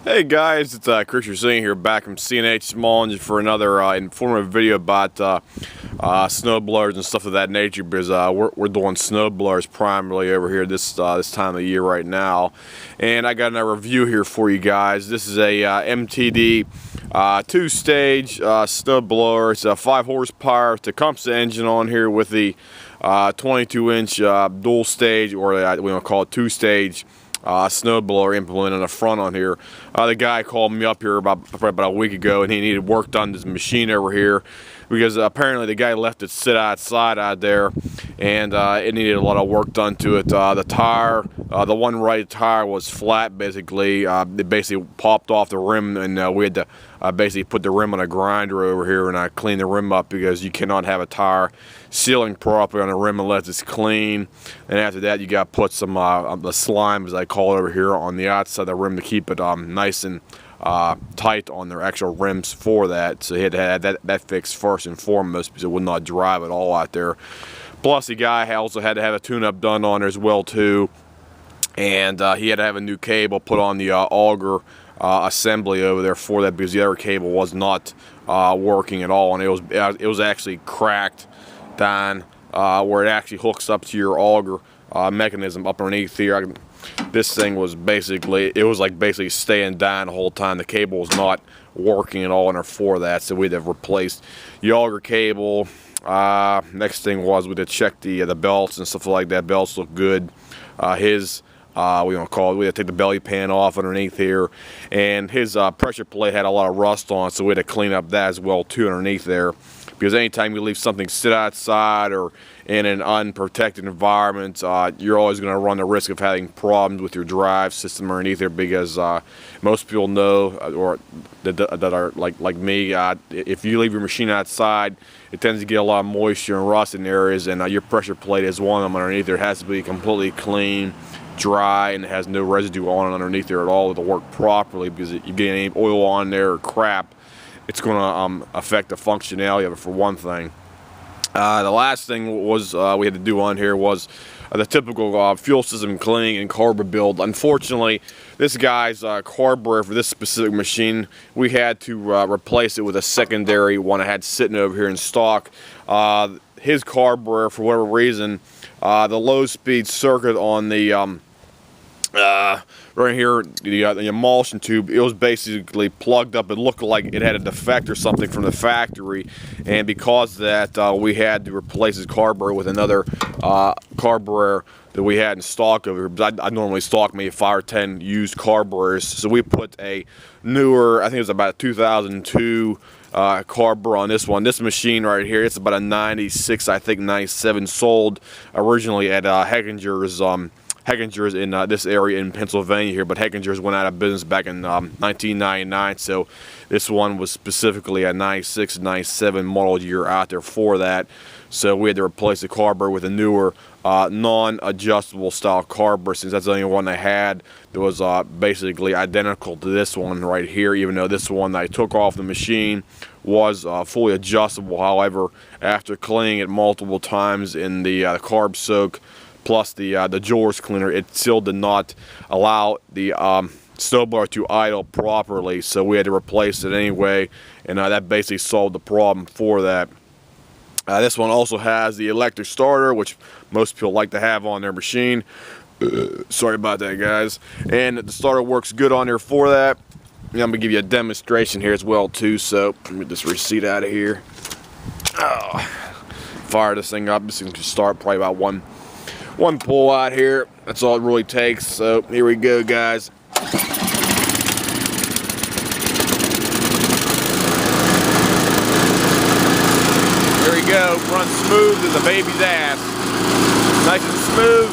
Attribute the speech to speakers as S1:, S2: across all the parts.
S1: Hey guys, it's Chris you're seeing here back from C&H Small for another informative video about snow blowers and stuff of that nature, because we're doing snow blowers primarily over here this time of year right now. And I got another review here for you guys. This is a Mtd two-stage snow blower. It's a 5 horsepower Tecumseh engine on here with the 22-inch dual stage, or we want to call it two-stage snowblower implement on the front on here. The guy called me up here about a week ago, and he needed work done to his machine over here because apparently the guy left it sit outside out there, and it needed a lot of work done to it. The tire, the one right tire was flat basically. It basically popped off the rim, and we had to basically put the rim on a grinder over here and clean the rim up, because you cannot have a tire sealing properly on the rim unless it's clean. And after that, you got to put some the slime, as I call it over here, on the outside of the rim to keep it nice and tight on their actual rims for that. So he had to have that fixed first and foremost, because it would not drive at all out there. Plus, the guy also had to have a tune-up done on there as well too, and he had to have a new cable put on the Auger Assembly over there for that, because the other cable was not working at all, and it was actually cracked down where it actually hooks up to your auger mechanism up underneath here. This thing was basically, basically staying down the whole time. The cable was not working at all in there for that, so we had to replace the auger cable. Next thing was we had to check the belts and stuff like that. Belts look good. We had to take the belly pan off underneath here, and his pressure plate had a lot of rust on it, so we had to clean up that as well too underneath there. Because anytime you leave something sit outside or in an unprotected environment, you're always going to run the risk of having problems with your drive system underneath there, because most people know, or that are like me, if you leave your machine outside, it tends to get a lot of moisture and rust in areas, and your pressure plate is one of them underneath there. It has to be completely clean, dry, and it has no residue on it underneath there at all to work properly, because if you get any oil on there or crap, it's going to affect the functionality of it, for one thing. The last thing was we had to do on here was the typical fuel system cleaning and CARB build. Unfortunately, this guy's carburetor for this specific machine, we had to replace it with a secondary one I had sitting over here in stock. His carburetor, for whatever reason, the low-speed circuit on the right here, the emulsion tube, it was basically plugged up. It looked like it had a defect or something from the factory, and because of that, we had to replace his carburetor with another carburetor that we had in stock over here. But I normally stock maybe 5 or 10 used carburetors, so we put a newer, I think it was about a 2002 carburetor on this one. This machine right here, it's about a 96, I think 97, sold originally at Heckinger's in this area in Pennsylvania here, but Heckinger's went out of business back in 1999, so this one was specifically a 96, 97 model year out there for that. So we had to replace the carburetor with a newer non-adjustable style carburetor, since that's the only one I had that was basically identical to this one right here, even though this one that I took off the machine was fully adjustable. However, after cleaning it multiple times in the carb soak plus the jeweler's cleaner, it still did not allow the snowblower to idle properly, so we had to replace it anyway, and that basically solved the problem for that. This one also has the electric starter, which most people like to have on their machine. Sorry about that, guys. And the starter works good on there for that. And I'm gonna give you a demonstration here as well too, so let me get this receipt out of here. Fire this thing up. This thing can start probably about one pull out here. That's all it really takes. So here we go, guys. There we go. Runs smooth as a baby's ass. Nice and smooth.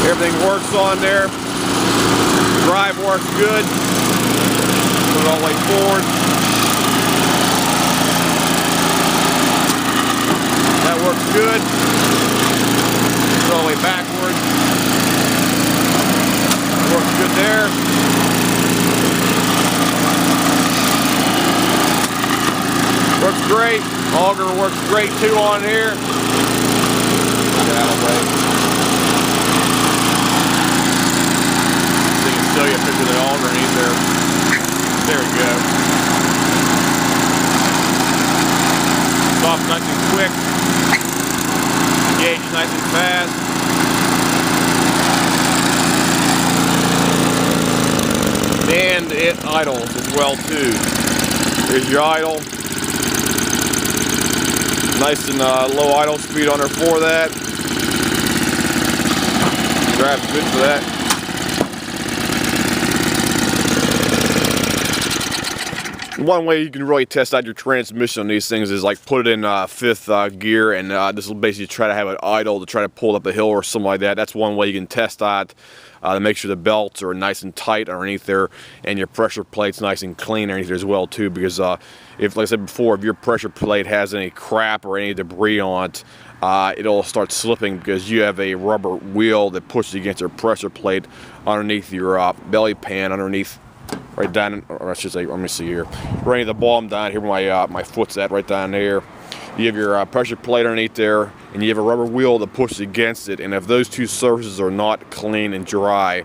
S1: Everything works on there. Drive works good. Put it all the way forward. That works good. All the way backward. Works good there. Works great. Auger works great too on here. Get out of the way. So you can show you if to the auger underneath there. There we go. Stops nice and quick. Gauge nice and fast. And it idles as well too. There's your idle. Nice and low idle speed on her for that. Drive's good for that. One way you can really test out your transmission on these things is like put it in 5th gear, and this will basically try to have it idle to try to pull up a hill or something like that. That's one way you can test out to make sure the belts are nice and tight underneath there, and your pressure plate's nice and clean underneath there as well too. Because if, like I said before, if your pressure plate has any crap or any debris on it, it'll start slipping because you have a rubber wheel that pushes against your pressure plate underneath your belly pan, underneath. Right down, or I should say, let me see here. Right at the bottom down here where my foot's at, right down there. You have your pressure plate underneath there, and you have a rubber wheel that pushes against it. And if those two surfaces are not clean and dry,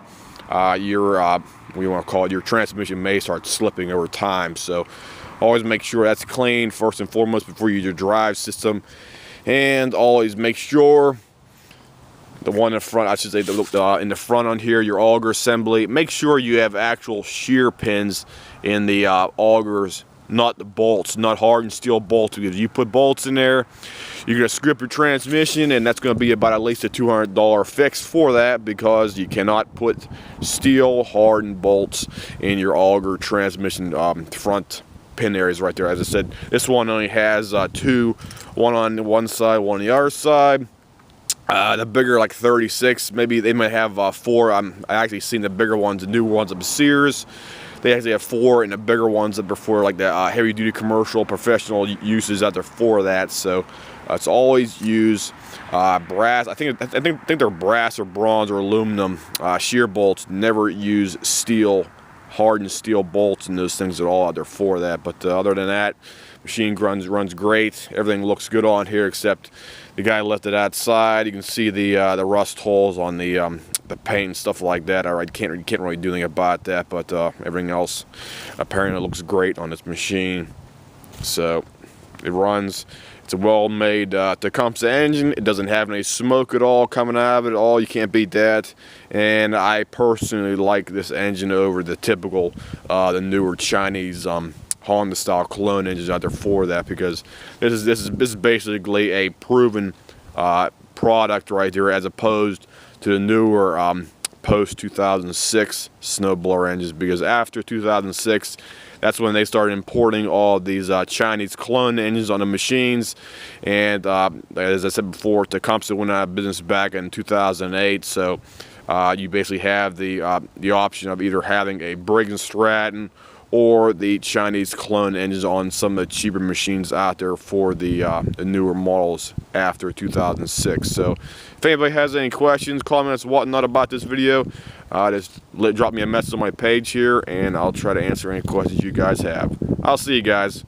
S1: what do you want to call it, your transmission may start slipping over time. So always make sure that's clean first and foremost before you use your drive system. And always make sure the one in front, I should say, in the front on here, your auger assembly, make sure you have actual shear pins in the augers, not the bolts, not hardened steel bolts. Because if you put bolts in there, you're going to screw up your transmission, and that's going to be about at least a $200 fix for that, because you cannot put steel hardened bolts in your auger transmission front pin areas right there. As I said, this one only has two, one on one side, one on the other side. The bigger, like 36, maybe they might have 4. I actually seen the bigger ones, the newer ones of Sears. They actually have 4, and the bigger ones that are for like the heavy-duty commercial, professional uses out there for that. So it's always use brass. I think they're brass or bronze or aluminum shear bolts. Never use steel, hardened steel bolts and those things at all out there for that. But other than that, machine runs great. Everything looks good on here except the guy left it outside. You can see the rust holes on the paint and stuff like that. All right, can't really do anything about that, but everything else apparently looks great on this machine. So it runs. It's a well-made Tecumseh engine. It doesn't have any smoke at all coming out of it at all. You can't beat that. And I personally like this engine over the typical, the newer Chinese Honda style clone engines out there for that, because this is basically a proven product right there, as opposed to the newer post 2006 snowblower engines. Because after 2006, that's when they started importing all these Chinese clone engines on the machines. And as I said before, Tecumseh went out of business back in 2008. So you basically have the option of either having a Briggs & Stratton or the Chinese clone engines on some of the cheaper machines out there for the newer models after 2006. So if anybody has any questions, comments, whatnot about this video, just drop me a message on my page here, and I'll try to answer any questions you guys have. I'll see you guys.